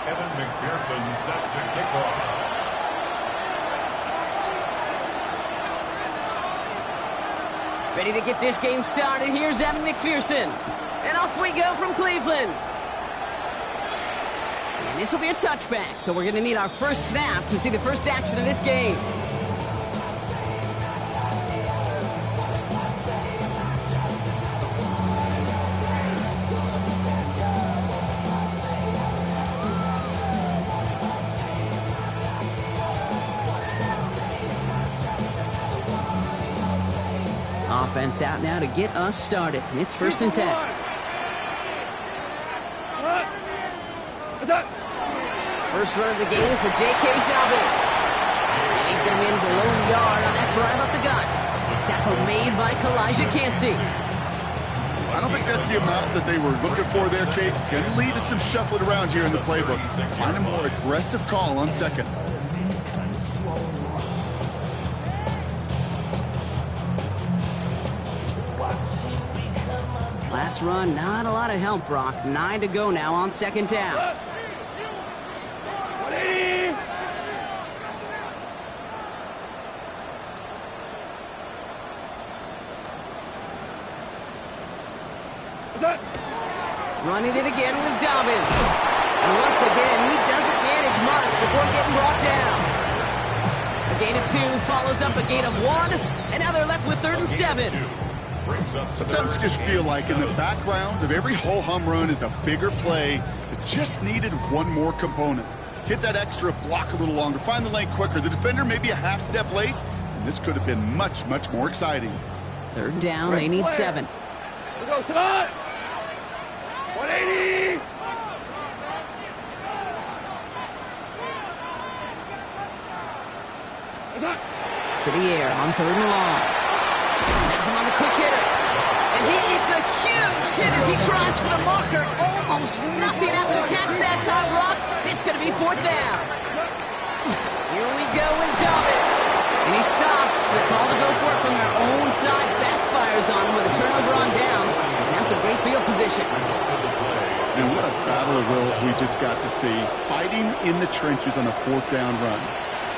McPherson set to kick off. Ready to get this game started. Here's Evan McPherson. And off we go from Cleveland. And this will be a touchback, so we're going to need our first snap to see the first action of this game. Offense out now to get us started. It's 1st and 10. First run of the game for J.K. Dobbins. And he's going to manage a low yard on that drive up the gut. Tackle made by Kalijah Cansey. I don't think that's the amount that they were looking for there, Kate. Going to lead to some shuffling around here in the playbook. Find a more aggressive call on second. Last run, not a lot of help, Brock. 9 to go now on 2nd down. Running it again with Dobbins. And once again, he doesn't manage much before getting brought down. A gain of 2 follows up a gain of 1, and now they're left with 3rd and 7. Sometimes you just feel like in the background of every ho-hum run is a bigger play that just needed one more component. Hit that extra block a little longer, find the lane quicker. The defender may be a half step late, and this could have been much, much more exciting. 3rd down, they need 7. We go, Scott! 180! To the air on 3rd and long. Has him on the quick hitter. And he eats a huge hit as he tries for the marker. Almost nothing after the catch that time, Rock. It's going to be 4th down. Here we go with Dobbins. And he stops. The call to go for it from their own side backfires on him with a turnover on downs. And that's a great field position. And what a battle of wills we just got to see. Fighting in the trenches on a 4th down run.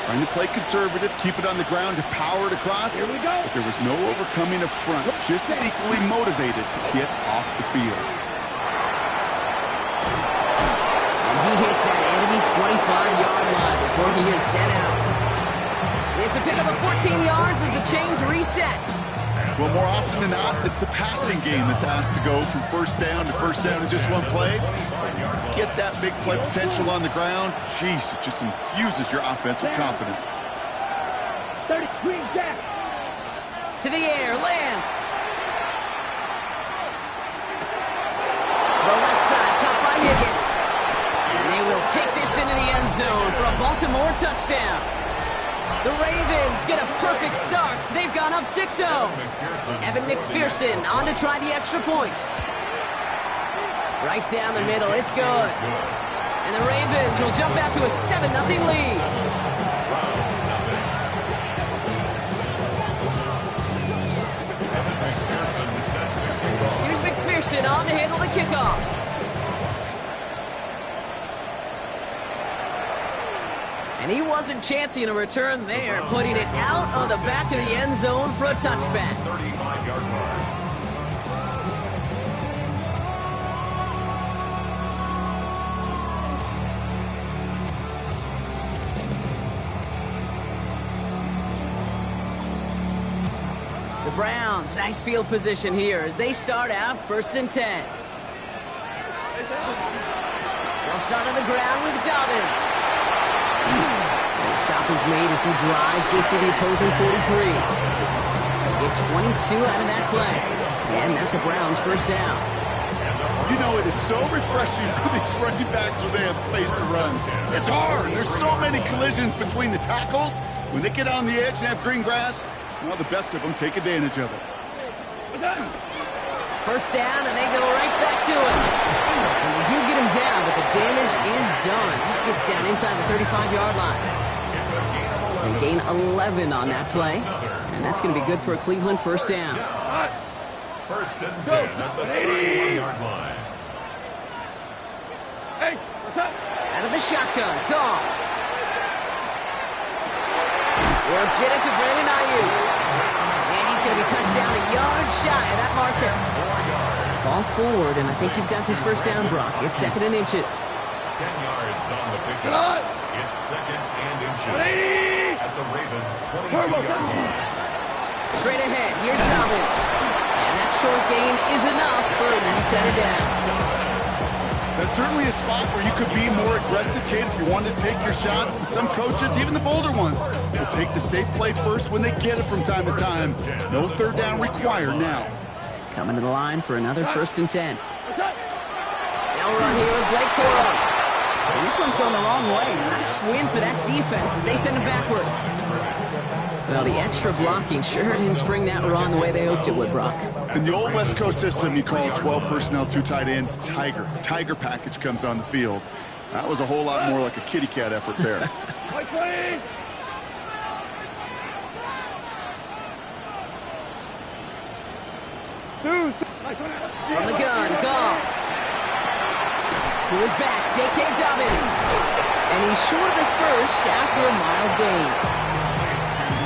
Trying to play conservative, keep it on the ground to power it across. Here we go. But there was no overcoming a front. Just as equally motivated to get off the field. And he hits that enemy 25-yard line before he is sent out. It's a pickup of 14 yards as the chains reset. Well, more often than not, it's the passing game that's asked to go from 1st down to 1st down in just one play. Get that big play potential on the ground. Jeez, it just infuses your offense with confidence. 30, green jack. To the air, Lance. The left side, caught by Higgins. And they will take this into the end zone for a Baltimore touchdown. The Ravens get a perfect start. They've gone up 6-0. Evan McPherson on to try the extra point. Right down the middle, it's good. And the Ravens will jump out to a 7-0 lead. Here's McPherson on to handle the kickoff. And he wasn't chancing a return there, putting it out on the back of the end zone for a touchback. 35-yard line. The Browns, nice field position here as they start out 1st and 10. They'll start on the ground with Dobbins. And the stop is made as he drives this to the opposing 43. Get 22 out of that play. And that's a Browns 1st down. You know, it is so refreshing for these running backs when they have space to run. It's hard. There's so many collisions between the tackles. When they get on the edge and have green grass, well, the best of them take advantage of it. 1st down, and they go right back to it. And they do get him down, but the damage is done. This gets down inside the 35-yard line. They gain 11 on that play, and that's going to be good for a Cleveland 1st down. 1st and 10 at the 31-yard line. Hey, what's up? Out of the shy of that marker. Fall forward, and I think you've got this first down, Brock. It's 2nd and inches. 10 yards on the pickup. It's 2nd and inches. At the Ravens' 22-yard line. Straight ahead, here's Dobbins. And that short gain is enough for him to set it down. That's certainly a spot where you could be more aggressive, Kate, if you wanted to take your shots. And some coaches, even the bolder ones, will take the safe play first when they get it from time to time. No third down required now. Coming to the line for another 1st and 10. They'll run here with Blake Corum. And this one's going the wrong way. Nice win for that defense as they send him backwards. Well, the extra blocking sure didn't spring that run the way they hoped it would, Brock. In the old West Coast system, you call 12 personnel, 2 tight ends, Tiger. Tiger package comes on the field. That was a whole lot more like a kitty cat effort there. From the gun, Goff. To his back, J.K. Dobbins. And he's short of the first after a mild gain.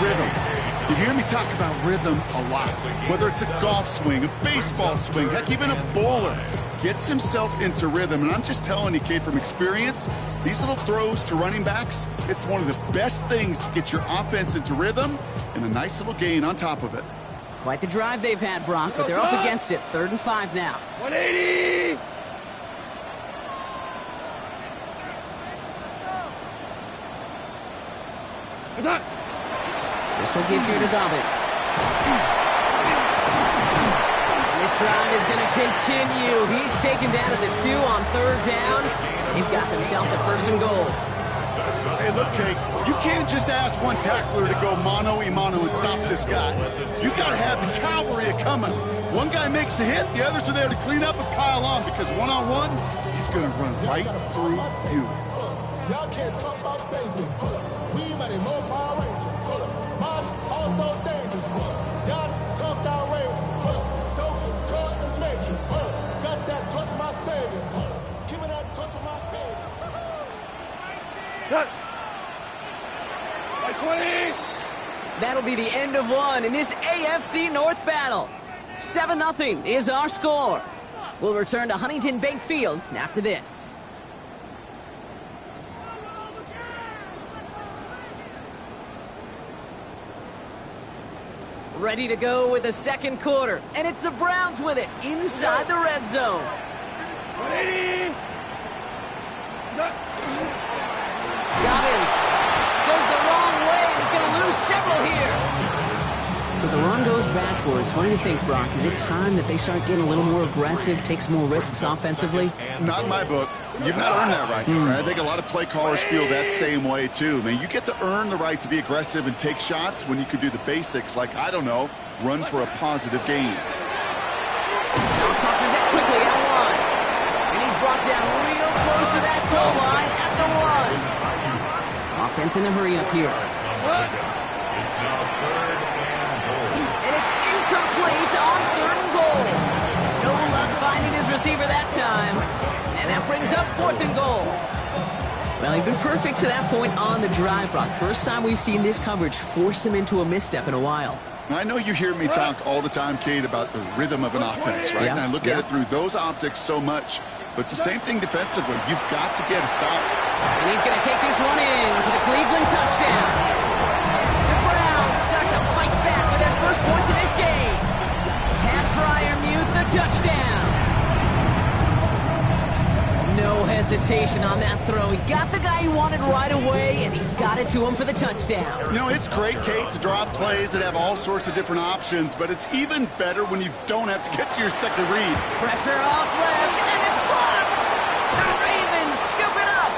Rhythm. You hear me talk about rhythm a lot. Whether it's a golf swing, a baseball swing, heck, even a bowler gets himself into rhythm. And I'm just telling you, Kate, from experience, these little throws to running backs, it's one of the best things to get your offense into rhythm and a nice little gain on top of it. Quite the drive they've had, Brock, but they're up against it. 3rd and 5 now. 180! This will give here to Dobbins. And this drive is going to continue. He's taken down at the 2 on 3rd down. They've got themselves a 1st and goal. Hey, look, Kate, you can't just ask one tackler to go mano-a-mano and stop this guy. You got to have the cavalry coming. One guy makes a hit, the others are there to clean up and pile on, because one-on-one, he's going to run right through you. Y'all can't talk about basic. We mighty more Power Rangers. Mine also dangerous. Y'all tough down Ravens. Don't cut the matrix. Got that touch my savior. Give me that touch of my baby. That'll be the end of one in this AFC North battle. 7-0 is our score. We'll return to Huntington Bank Field after this. Ready to go with the 2nd quarter, and it's the Browns with it inside the red zone. 180! Dobbins goes the wrong way. He's going to lose several here. So the run goes backwards. What do you think, Brock? Is it time that they start getting a little more aggressive, take some more risks offensively? Not in my book. You've not earned that right. I think a lot of play callers feel that same way, too. Man, you get to earn the right to be aggressive and take shots when you could do the basics, like, I don't know, run for a positive gain. Tosses it quickly out one. And he's brought down real close to that goal line at the 1. Offense in a hurry up here. It's now 3rd and goal. And it's incomplete on 3rd and goal. No luck finding his receiver that time. And that brings up 4th and goal. Well, he'd been perfect to that point on the drive, Brock. First time we've seen this coverage force him into a misstep in a while. I know you hear me talk all the time, Kate, about the rhythm of an offense, right? Yeah, And I look at it through those optics so much. But it's the same thing defensively. You've got to get a stop. And he's going to take this one in for the Cleveland touchdown. The Browns start to fight back with their first points of this game. Pat Fryermuth, the touchdown. No hesitation on that throw. He got the guy he wanted right away, and he got it to him for the touchdown. You know, it's great, Kate, to draw up plays that have all sorts of different options, but it's even better when you don't have to get to your second read. Pressure off left, and it's blocked. The Ravens scoop it up.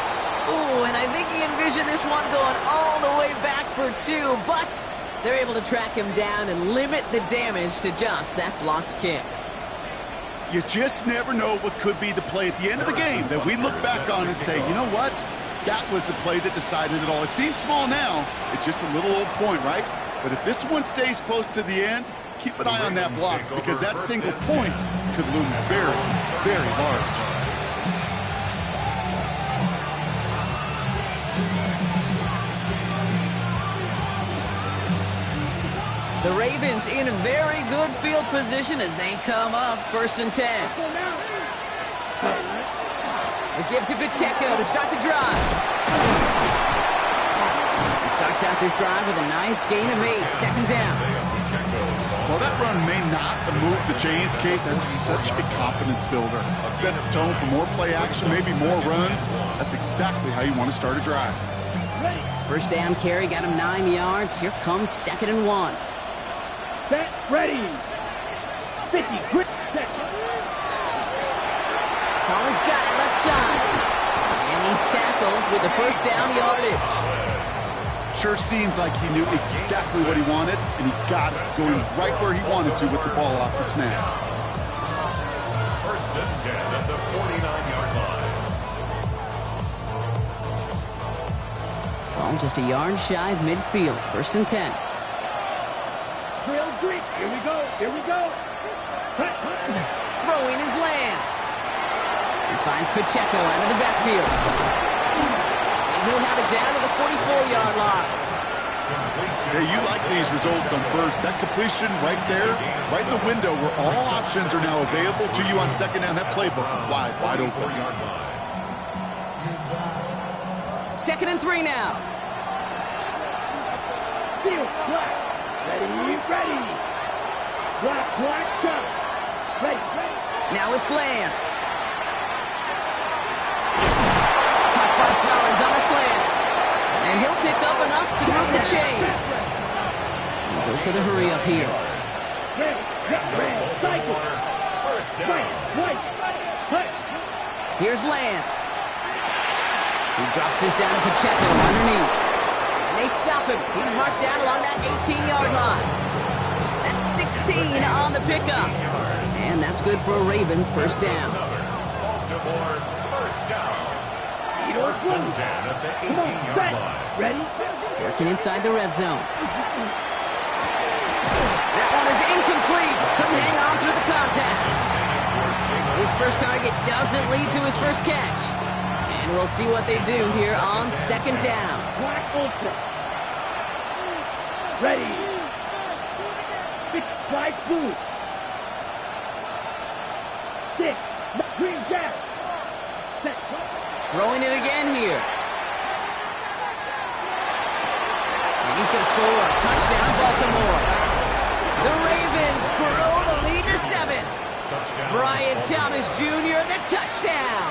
Ooh, and I think he envisioned this one going all the way back for 2, but they're able to track him down and limit the damage to just that blocked kick. You just never know what could be the play at the end of the game that we look back on and say, you know what? That was the play that decided it all. It seems small now. It's just a little old point, right? But if this one stays close to the end, keep an eye on that block, because that single point could loom very, very large. The Ravens in a very good field position as they come up 1st and 10. They give to Pacheco to start the drive. He starts out this drive with a nice gain of 8. 2nd down. Well, that run may not move the chains, Kate. That's such a confidence builder. Sets the tone for more play action, maybe more runs. That's exactly how you want to start a drive. 1st down carry got him 9 yards. Here comes 2nd and 1. Set, ready. 50, quick, set. Collins got it left side. And he's tackled with the 1st down yardage. Sure seems like he knew exactly what he wanted, and he got it, going right where he wanted to with the ball off the snap. 1st and 10 at the 49-yard line. Ball just a yard shy of midfield. 1st and 10. Drill grip. Here we go. Here we go. Cut, cut. Throwing his Lance. He finds Pacheco out of the backfield. And he'll have it down to the 44-yard line. Yeah, you like these results on 1st. That completion right there, right in the window where all options are now available to you on 2nd down. That playbook wide open. 2nd and 3 now. Field, black. Ready, ready. Black, black, shot. Ready, ready. Now it's Lance. Caught by Collins on the slant. And he'll pick up enough to move the chains. And goes to the hurry up here. Red, red, cycle. White, white, white. Here's Lance. He drops this down to Pacheco underneath. And they stop him. He's marked down along that 18-yard line. That's 16 on the pickup. And that's good for a Ravens 1st down. Baltimore 1st down. 1st and 10 at the 18-yard line. Ready? Working inside the red zone. That one is incomplete. Couldn't hang on through the contact. His 1st target doesn't lead to his 1st catch. And we'll see what they do here on 2nd down. Black ultra. Ready. Big fly blue. 6. Green jack. Set. Throwing it again here. And he's going to score a touchdown, Baltimore. The Ravens grow the lead to 7. Touchdown. Brian Thomas Jr., the touchdown.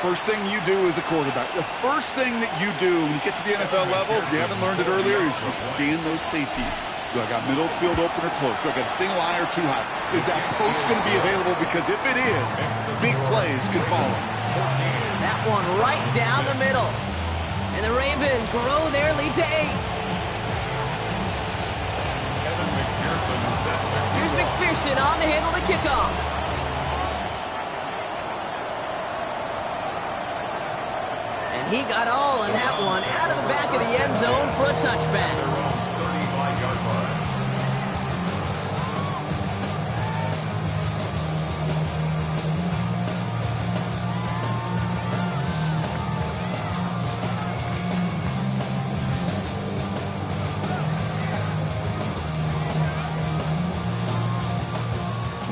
First thing you do as a quarterback, the first thing that you do when you get to the NFL level, if you haven't learned it earlier, is you scan those safeties. Do I got middle field open or close? Do I got a single high or too high? Is that post going to be available? Because if it is, big plays can follow. That one right down the middle. And the Ravens grow their lead to 8. Here's McPherson on to handle the kickoff. And he got all in that one out of the back of the end zone for a touchback. 35-yard line.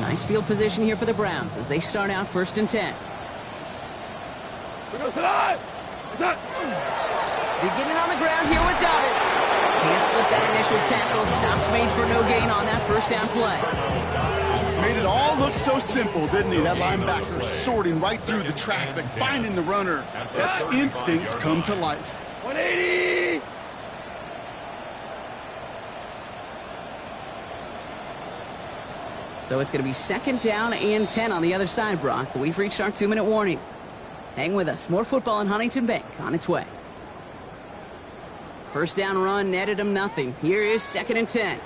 Nice field position here for the Browns as they start out 1st and 10. Beginning on the ground here with Dobbins. Can't slip that initial tackle. Stops made for no gain on that 1st down play. Made it all look so simple, didn't he? That linebacker sorting right through the traffic, finding the runner. That's instincts come to life. 180. So it's going to be 2nd down and 10 on the other side, Brock. We've reached our 2-minute warning. Hang with us. More football in Huntington Bank on its way. 1st down run netted him nothing. Here is 2nd and 10.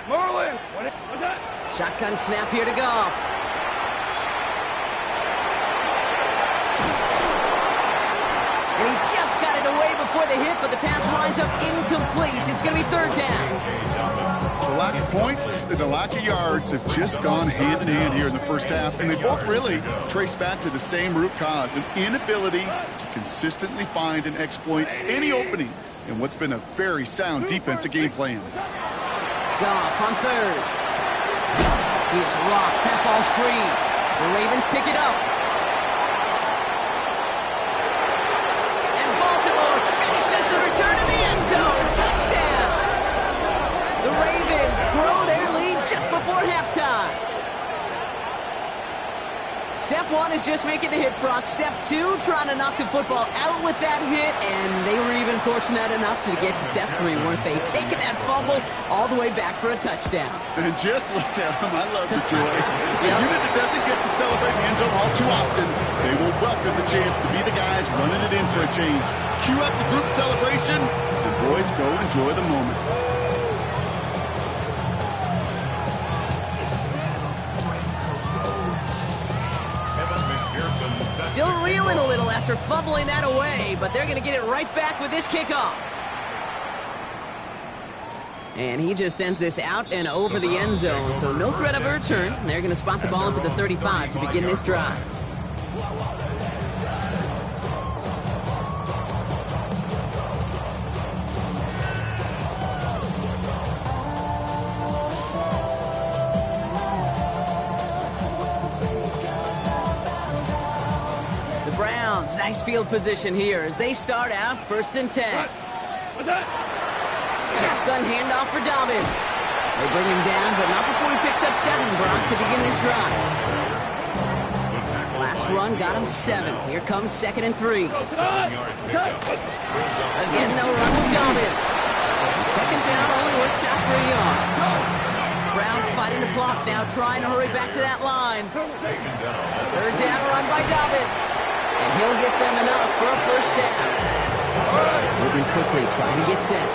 Marlin. What's that? Shotgun snap here to Goff. And he just got it away before the hit, but the pass winds up incomplete. It's going to be 3rd down. The lack of points and the lack of yards have just gone hand in hand here in the 1st half, and they both really trace back to the same root cause, an inability to consistently find and exploit any opening in what's been a very sound defensive game plan. Goff on third. He is rocked. That ball's free. The Ravens pick it up. And Baltimore finishes the return to the end zone. Touchdown! The Ravens grow their lead just before halftime. Step one is just making the hit, Brock. Step two, trying to knock the football out with that hit, and they were even fortunate enough to get to step three, weren't they? Taking that fumble all the way back for a touchdown. And just look at them. I love the joy. The unit that doesn't get to celebrate the end zone all too often, they will welcome the chance to be the guys running it in for a change. Cue up the group celebration, and boys, go enjoy the moment. Still reeling a little after fumbling that away, but they're going to get it right back with this kickoff. And he just sends this out and over the end zone, so no threat of a return. They're going to spot the ball up at the 35 to begin this drive. Browns, nice field position here as they start out 1st and 10. What's that? Shotgun handoff for Dobbins. They bring him down, but not before he picks up 7, Brock, to begin this drive. Last run got him 7. Here comes 2nd and 3. Again, they'll run with Dobbins. And 2nd down only works out for a yard. Browns fighting the clock now, trying to hurry back to that line. 3rd down run by Dobbins. And he'll get them enough for a 1st down. Moving quickly, trying to get set.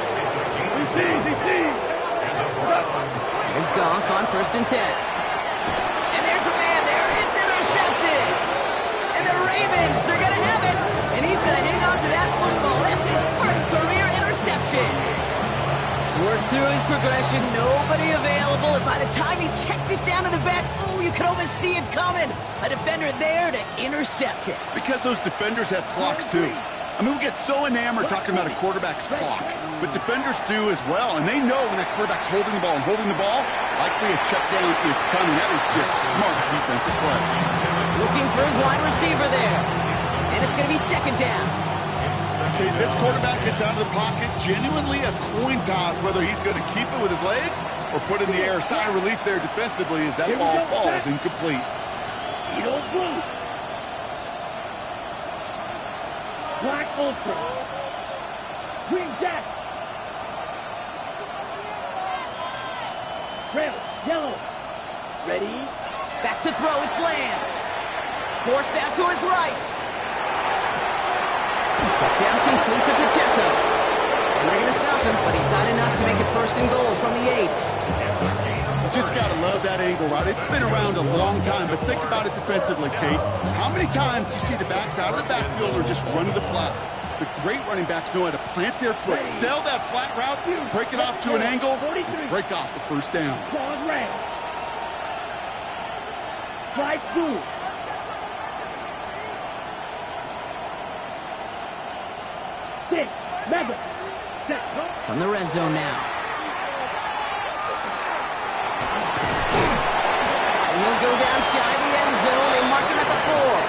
There's Goff on 1st and 10. And there's a man there. It's intercepted. And the Ravens are going to have it. And he's going to hang on to that football. That's his 1st career interception. Worked through his progression, nobody available, and by the time he checked it down to the back, oh, you could almost see it coming. A defender there to intercept it. Because those defenders have clocks too. I mean, we get so enamored talking about a quarterback's clock, but defenders do as well, and they know when that quarterback's holding the ball and holding the ball, likely a check down is coming. That is just smart defensive play. Looking for his wide receiver there, and it's going to be 2nd down. Okay, this quarterback gets out of the pocket, genuinely a coin toss whether he's going to keep it with his legs or put it in the air. Sigh of relief there defensively as that ball falls incomplete. Eagle blue. Black ultra. Green jack. Red, yellow. Ready? Back to throw, it's Lance. Forced out to his right. Check down complete to Pacheco. And they're going to stop him, but he got enough to make it 1st and goal from the 8. You just got to love that angle route. It's been around a long time, but think about it defensively, Kate. How many times you see the backs out of the backfield or just run to the flat? The great running backs know how to plant their foot, sell that flat route, break it off to an angle, and break off the 1st down. Claws red. Strike blue. From the red zone now. And he'll go down shy of the end zone. They mark him at the 4.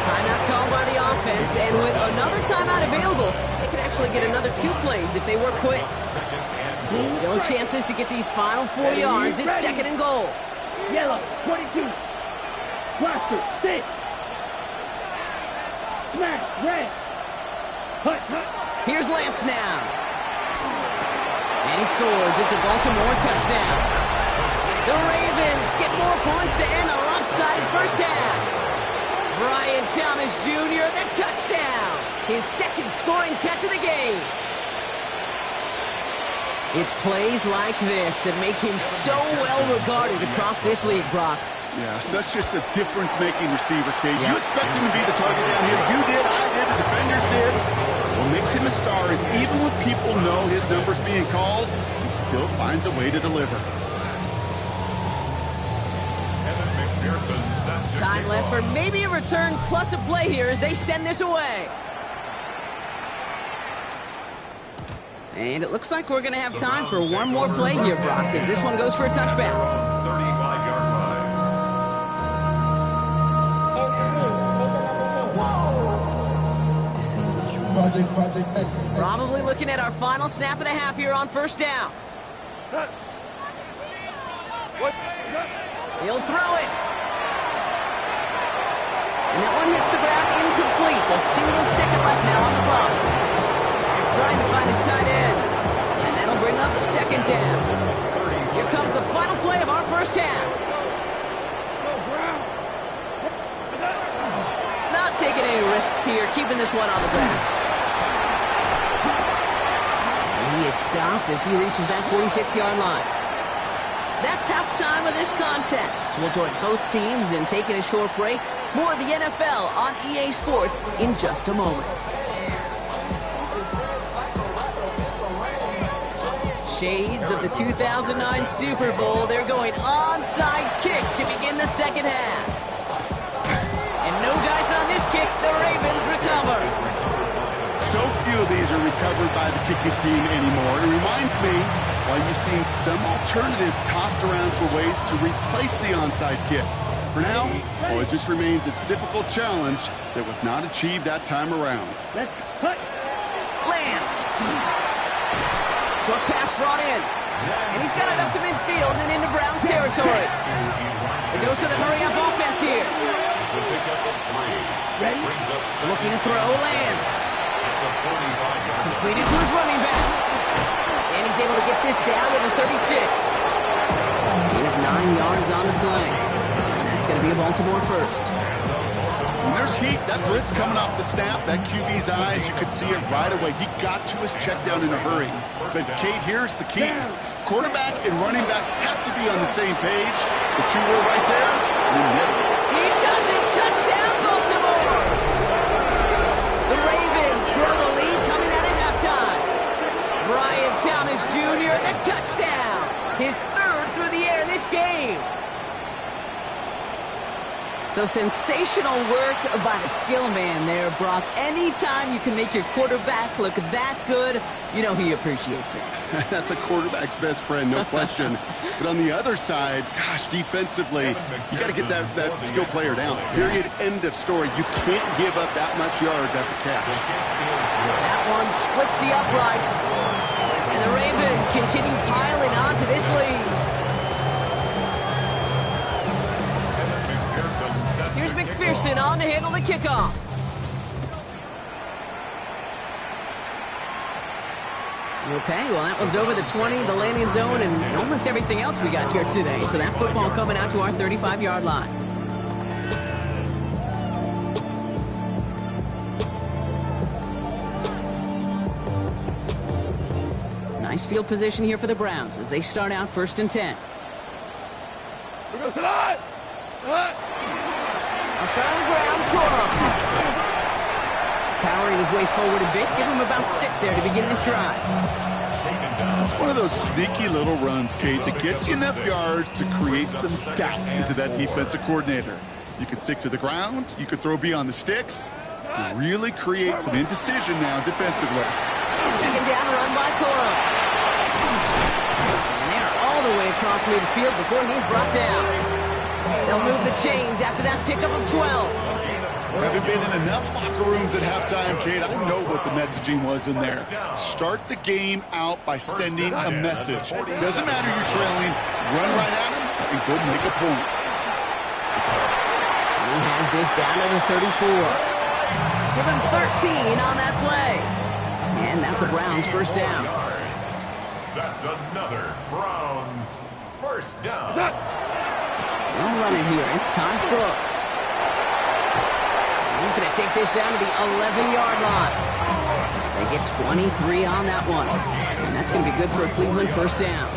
Timeout called by the offense, and with another timeout available, they could actually get another 2 plays if they work quick. Still chances to get these final 4 yards. It's 2nd and goal. Yellow, 22. Blaster, 6. Smash, red. Hut, hut. Here's Lance now. And he scores. It's a Baltimore touchdown. The Ravens get more points to end a lopsided 1st half. Brian Thomas Jr., the touchdown. His 2nd scoring catch of the game. It's plays like this that make him so well regarded across this league, Brock. Yeah, such just a difference-making receiver, Kate. You expect him to be the target down here. You did, I did, the defenders did. What makes him a star is even when people know his number's being called, he still finds a way to deliver. Time left for maybe a return plus a play here as they send this away. And it looks like we're going to have time for one more play here, Brock, as this one goes for a touchback. 35-yard line. Probably looking at our final snap of the half here on first down. He'll throw it. And that one hits the ground incomplete. A single second left now on the clock. Trying to find his tight end. And that'll bring up second down. Here comes the final play of our first half. Not taking any risks here, keeping this one on the ground. And he is stopped as he reaches that 46-yard line. That's halftime of this contest. We'll join both teams in taking a short break. More of the NFL on EA Sports in just a moment. Shades of the 2009 Super Bowl. They're going onside kick to begin the second half. And no guys on this kick. The Ravens recover. So few of these are recovered by the kicking team anymore. It reminds me why you've seen some alternatives tossed around for ways to replace the onside kick. For now, it just remains a difficult challenge that was not achieved that time around. Lance. Short pass brought in. And he's got it up to midfield and into Browns territory. A dose of the hurry-up offense here. Looking to throw Lance. Completed to his running back. And he's able to get this down to the 36. Gain of 9 yards on the play. And that's going to be a Baltimore first. When there's heat, that blitz coming off the snap, that QB's eyes, you could see it right away. He got to his check down in a hurry. But, Kate, here's the key. Quarterback and running back have to be on the same page. The two were right there. He does it. Touchdown, Baltimore. The Ravens grow the lead coming out of halftime. Brian Thomas Jr., the touchdown. His third through the air in this game. So sensational work by the skill man there, Brock. Anytime you can make your quarterback look that good, you know he appreciates it. That's a quarterback's best friend, no question. But on the other side, gosh, defensively, you got to get that skill player down. Period, end of story. You can't give up that much yards after catch. That one splits the uprights. And the Ravens continue piling on to this lead. Here's McPherson on to handle the kickoff. Okay, well, that one's over the 20, the landing zone, and almost everything else we got here today. So that football coming out to our 35-yard line. Nice field position here for the Browns as they start out 1st and 10. I'll start on the ground, Corum. Powering his way forward a bit. Give him about 6 there to begin this drive. It's one of those sneaky little runs, Kate, that gets you enough yards to create some doubt into that defensive coordinator. You can stick to the ground. You can throw beyond the sticks. You really create some indecision now defensively. Second down, run by Corum. And they're all the way across midfield before he's brought down. They'll move the chains after that pickup of 12. Haven't been in enough locker rooms at halftime, Kate. I know what the messaging was in there. Start the game out by sending a message. Doesn't matter you're trailing. Run right at him and go make a point. And he has this down to the 34. Give him 13 on that play. And that's a Browns first down. That's another Browns first down. No running here. It's Todd Brooks. He's going to take this down to the 11-yard line. They get 23 on that one. And that's going to be good for a Cleveland first down.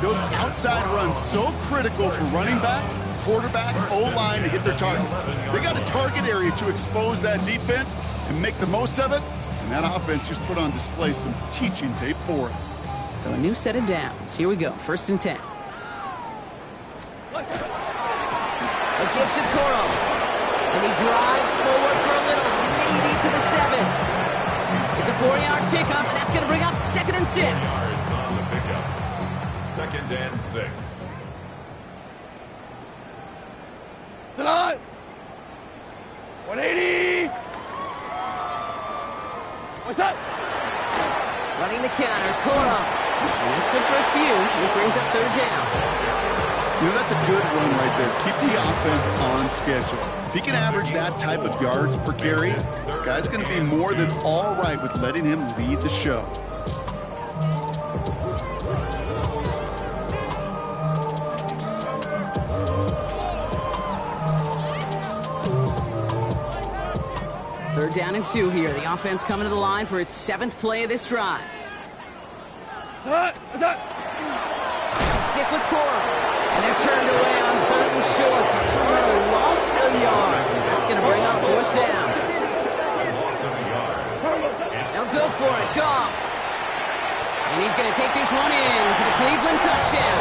Those outside runs so critical for running back, quarterback, O-line to hit their targets. They got a target area to expose that defense and make the most of it. And that offense just put on display some teaching tape for it. So a new set of downs. Here we go. 1st and 10. A give to Corum. And he drives forward for a little, maybe to the 7. It's It's a 4-yard pickup, and that's going to bring up 2nd and 6. Yards on the pickup. 2nd and 6. Sit on. 180. What's up? Running the counter, Cora. And that's good for a few. It brings up 3rd down. You know, that's a good run right there. Keep the offense on schedule. If he can average that type of yards per carry, this guy's going to be more than all right with letting him lead the show. Third down and 2 here. The offense coming to the line for its 7th play of this drive. What's up? Stick with Cora. And they're turned away on 3rd and short. Turner lost a yard. That's going to bring up 4th down. Loss of a yard. They'll go for it. Goff. And he's going to take this one in for the Cleveland touchdown.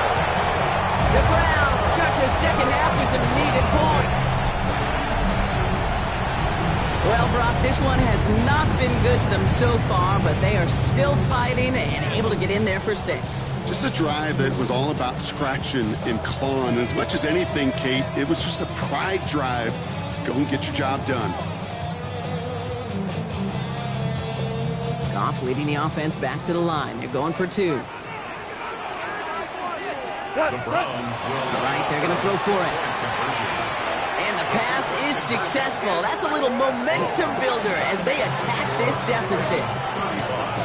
The Browns start the second half with some needed points. Well, Brock, this one has not been good to them so far, but they are still fighting and able to get in there for 6. Just a drive that was all about scratching and clawing. As much as anything, Kate, it was just a pride drive to go and get your job done. Goff leading the offense back to the line. They're going for 2. The Browns will All right, they're going to throw for it. conversion. And the pass is successful. That's a little momentum builder as they attack this deficit.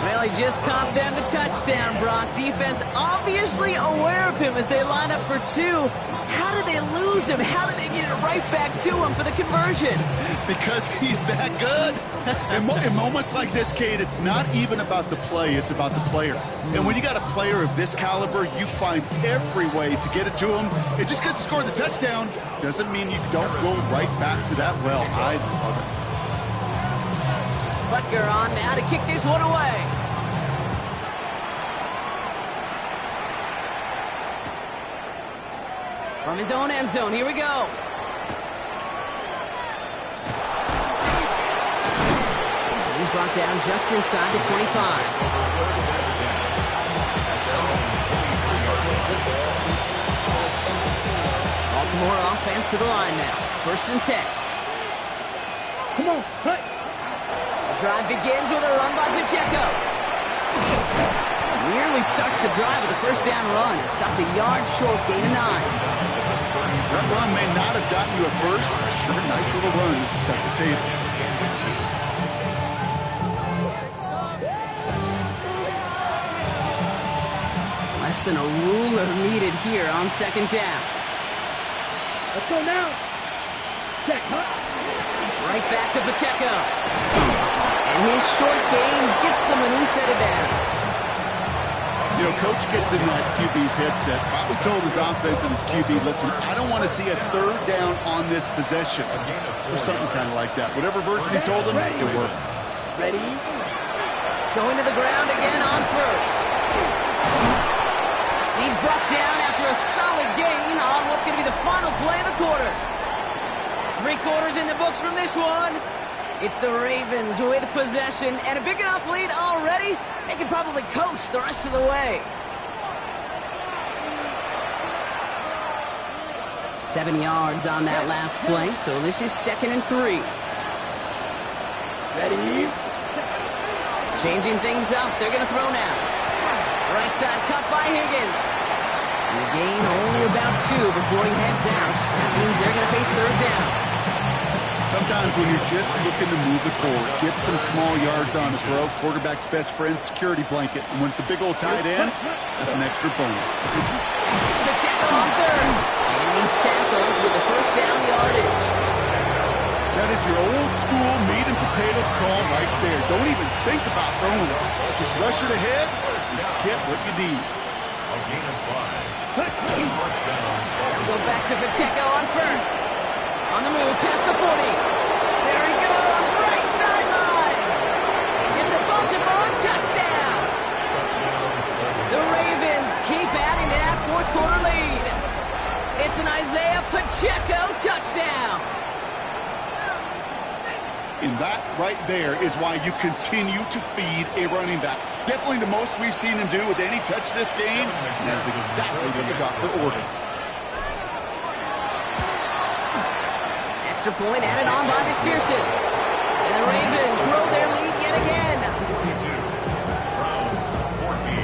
Well, he just caught them the touchdown, Brock. Defense obviously aware of him as they line up for 2. How did they lose him? How did they get it right back to him for the conversion? Because he's that good. In moments like this, Kate, it's not even about the play, it's about the player. And when you got a player of this caliber, you find every way to get it to him. And just because he scored the touchdown doesn't mean you don't go right back to that well. I love it. Butker on now to kick this one away. From his own end zone, here we go. And he's brought down just inside the 25. Baltimore offense to the line now. 1st and 10. Come on, hey. Drive begins with a run by Pacheco. Nearly starts the drive with a 1st down run. Stopped a yard short, gain of 9. That run may not have gotten you a first, but sure, nice little run to set the table. Less than a ruler needed here on 2nd down. Let's go now. Check, huh? Right back to Pacheco. And his short gain gets them a new set of downs. You know, Coach gets in that QB's headset, probably told his offense and his QB, listen, I don't want to see a 3rd down on this possession. Or something kind of like that. Whatever version he told him, it worked. Ready? Going to the ground again on 1st. He's brought down after a solid gain on what's going to be the final play of the quarter. 3 quarters in the books from this one. It's the Ravens with possession and a big enough lead already. They can probably coast the rest of the way. 7 yards on that last play, so this is 2nd and 3. Ready? Changing things up, they're going to throw now. Right side cut by Higgins. And the gain only about 2 before he heads out. That means they're going to face 3rd down. Sometimes when you're just looking to move it forward, get some small yards on the throw, quarterback's best friend, security blanket. And when it's a big old tight end, that's an extra bonus. Pacheco on 3rd. And he's tackled with the 1st down yardage. That is your old school meat and potatoes call right there. Don't even think about throwing it. Just rush it ahead and get what you need. A gain of 5. First down. They'll go back to Pacheco on 1st. On the move, past the 40. There he goes, right sideline. It's a Baltimore touchdown. The Ravens keep adding to that 4th quarter lead. It's an Isaiah Pacheco touchdown. And that right there is why you continue to feed a running back. Definitely the most we've seen him do with any touch this game. And that is exactly what the doctor ordered. Extra point added on by McPherson. And the Ravens grow their lead yet again. 42, Browns 14.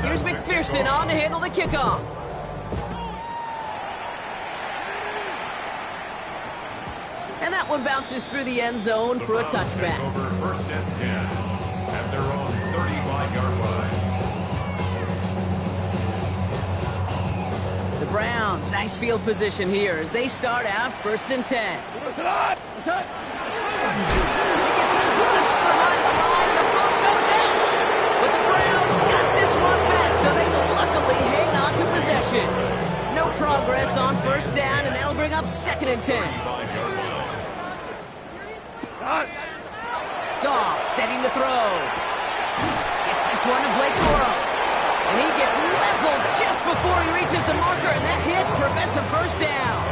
Here's McPherson on to handle the kickoff. And that one bounces through the end zone for a touchback. Over first and 10 at their own 35-yard line. The Browns, nice field position here as they start out first and 10. He gets crushed behind the line and the ball comes out. But the Browns got this one back, so they luckily hang on to possession. No progress on first down, and that'll bring up second and 10. Goff setting the throw. Gets this one to Blake Corum. And he gets leveled just before he reaches the marker, and that hit prevents a first down.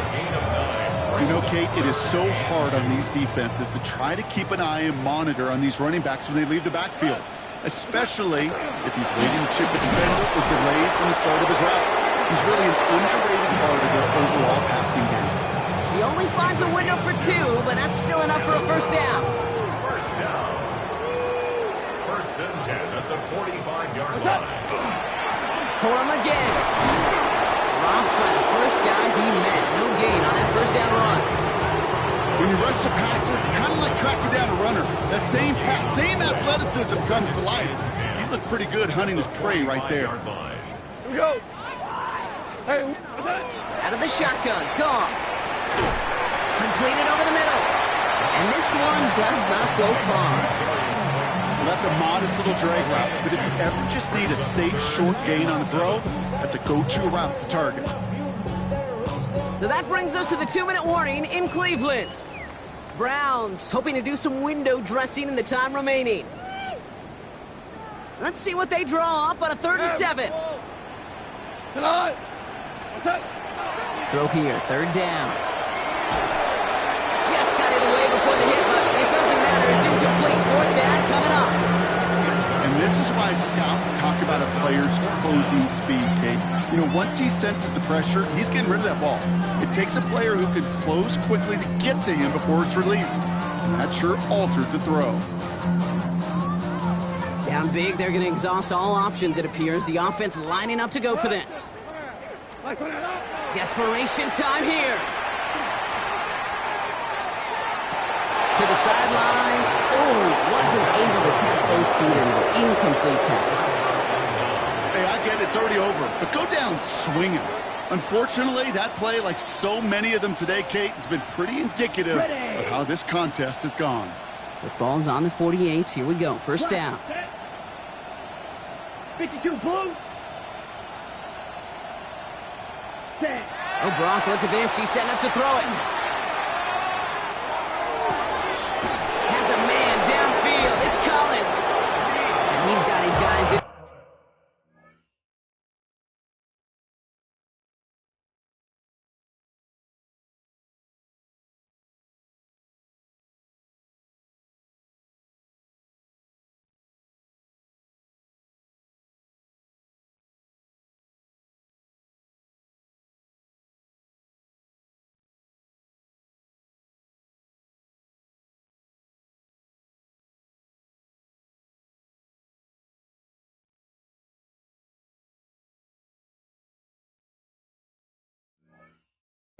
You know, Kate, it is so hard on these defenses to try to keep an eye and monitor on these running backs when they leave the backfield, especially if he's waiting to chip a defender or delays in the start of his route. He's really an underrated part of their overall passing game. He only finds a window for two, but that's still enough for a first down. First down. First and 10 at the 45-yard line. Corum again. Dropped by the first guy he met. No gain on that first down run. When you rush the passer, it's kind of like tracking down a runner. That same pass, same athleticism comes to life. He looked pretty good hunting his prey right there. Here we go. Hey, what's that? Out of the shotgun. Goff. Completed over the middle. And this one does not go far. Well, that's a modest little drag route, but if you ever just need a safe, short gain on a throw, that's a go-to route to target. So that brings us to the 2-minute warning in Cleveland. Browns hoping to do some window dressing in the time remaining. Let's see what they draw up on a 3rd and 7. Tonight. What's that? Throw here, 3rd down. Just got it away before the hit, but it doesn't matter. It's incomplete. 4th down coming up. And this is why scouts talk about a player's closing speed, Kate. You know, once he senses the pressure, he's getting rid of that ball. It takes a player who can close quickly to get to him before it's released. And that sure altered the throw. Down big, they're going to exhaust all options, it appears. The offense lining up to go for this. Desperation time here. To the sideline. Oh, wasn't able to tap both feet in the incomplete pass. Hey, I get it, it's already over, but go down swinging. Unfortunately, that play, like so many of them today, Kate, has been pretty indicative of how this contest has gone. Football's on the 48. Here we go. First down. 52 blue. Set. Oh, Brock, look at this. He's setting up to throw it. Has a man downfield. It's Collins. And he's got his guys in.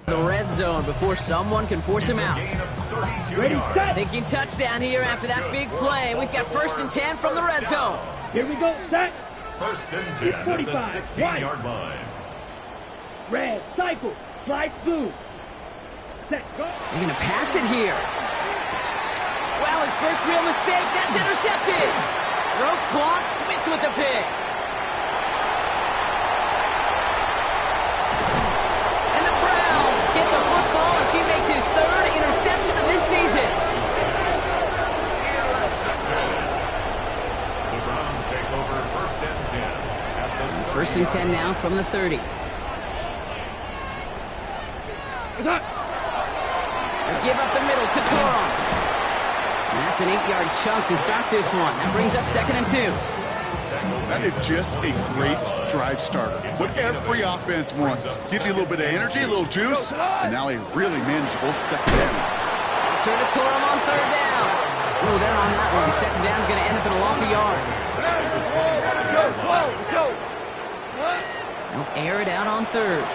The red zone before someone can force him out. Ready, set. Thinking touchdown here after that big play. We've got 1st and 10 from the red zone. Here we go, set. First and 10 at the 16-yard line. Red, cycle, slide blue. Set, go. They're going to pass it here. Wow, his first real mistake. That's intercepted. Roquan Smith with the pick. And the Browns get the football as he makes his 3rd interception of this season. The Browns take over first and 10. At the 1st and 10 now from the 30. They give up the middle to Corum. And that's an 8-yard chunk to start this one. That brings up 2nd and 2. That is just a great drive starter. What every offense wants. Gives you a little bit of energy, a little juice, and now a really manageable 2nd down. Turn to Corum on 3rd down. Oh, they're on that one. 2nd down is going to end up in a loss of yards. They'll air it out on 3rd.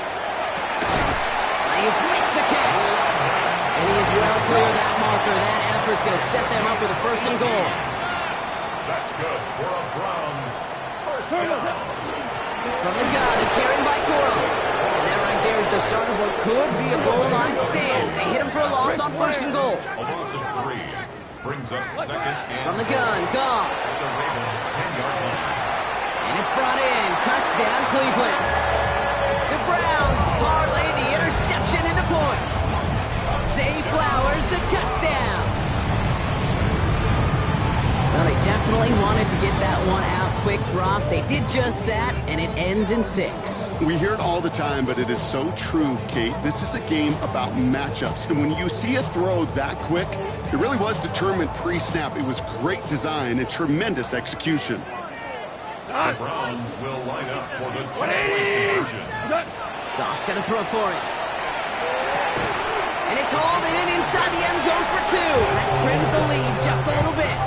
He makes the catch. And he is well clear of that marker. That effort's going to set them up with a 1st and goal. That's good for a Browns 1st down. From the gun, the carry by Corum. And that right there is the start of what could be a goal line stand. They hit him for a loss on 1st and goal. A loss of 3 brings up 2nd and From the gun, Goff. at the Ravens 10-yard line. And it's brought in. Touchdown, Cleveland. The Browns parlay the interception into points. Zay Flowers, the touchdown. Well, they definitely wanted to get that one out quick, Brock. They did just that, and it ends in 6. We hear it all the time, but it is so true, Kate. This is a game about matchups. And when you see a throw that quick, it really was determined pre-snap. It was great design and tremendous execution. The Browns will line up for the 2-point conversion. Goff's going to throw for it. And it's hauled in inside the end zone for 2. That trims the lead just a little bit.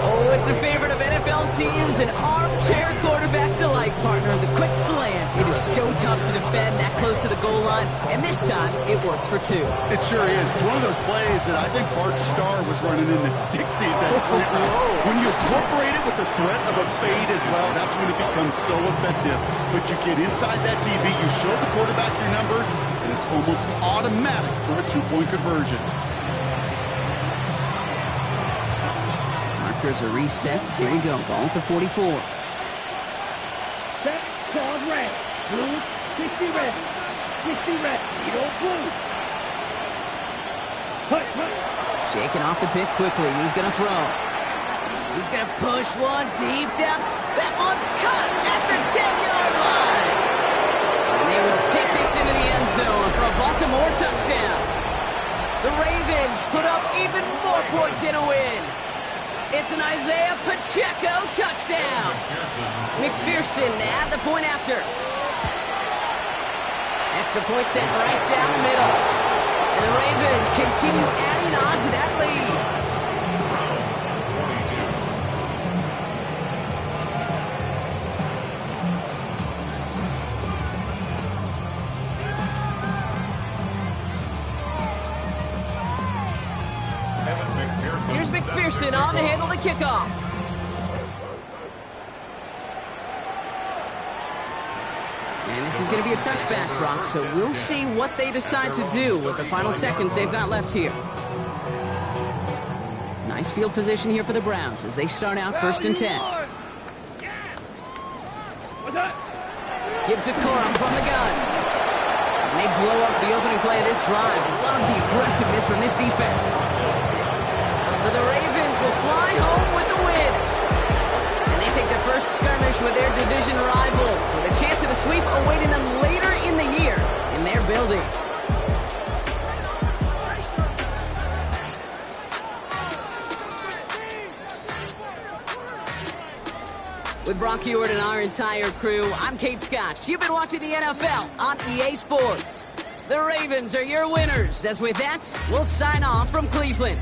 Oh, it's a favorite of NFL teams and armchair quarterbacks alike, partner. The quick slant. It is so tough to defend that close to the goal line. And this time, it works for 2. It sure is. It's one of those plays that I think Bart Starr was running in the 60s. That slant route. When you incorporate it with the threat of a fade as well, that's when it becomes so effective. But you get inside that DB, you show the quarterback your numbers, and it's almost automatic for a 2-point conversion. Markers are reset. Here you go. Ball at the 44. Set, pause, red. Blue, 60 red. 60 red. Edo blue. Hut. Shaking off the pick quickly. He's going to throw. He's going to push one deep down. That one's caught at the 10-yard line. And they will take this into the end zone for a Baltimore touchdown. The Ravens put up even more points in a win. It's an Isaiah Pacheco touchdown. McPherson at the point after. Extra point sent right down the middle. And the Ravens continue adding on to that lead. Browns 22. Here's McPherson on to handle the kickoff. And this is going to be a touchback, Brock, so we'll see what they decide to do with the final seconds they've got left here. Nice field position here for the Browns as they start out 1st and 10. Give to Corum from the gun. And they blow up the opening play of this drive. Love the aggressiveness from this defense. So the Ravens will fly home with the win. And they take their first skirmish with their division rivals, with a chance at a sweep awaiting them later in the year in their building. With Brock Ewart and our entire crew, I'm Kate Scott. You've been watching the NFL on EA Sports. The Ravens are your winners. As with that, we'll sign off from Cleveland.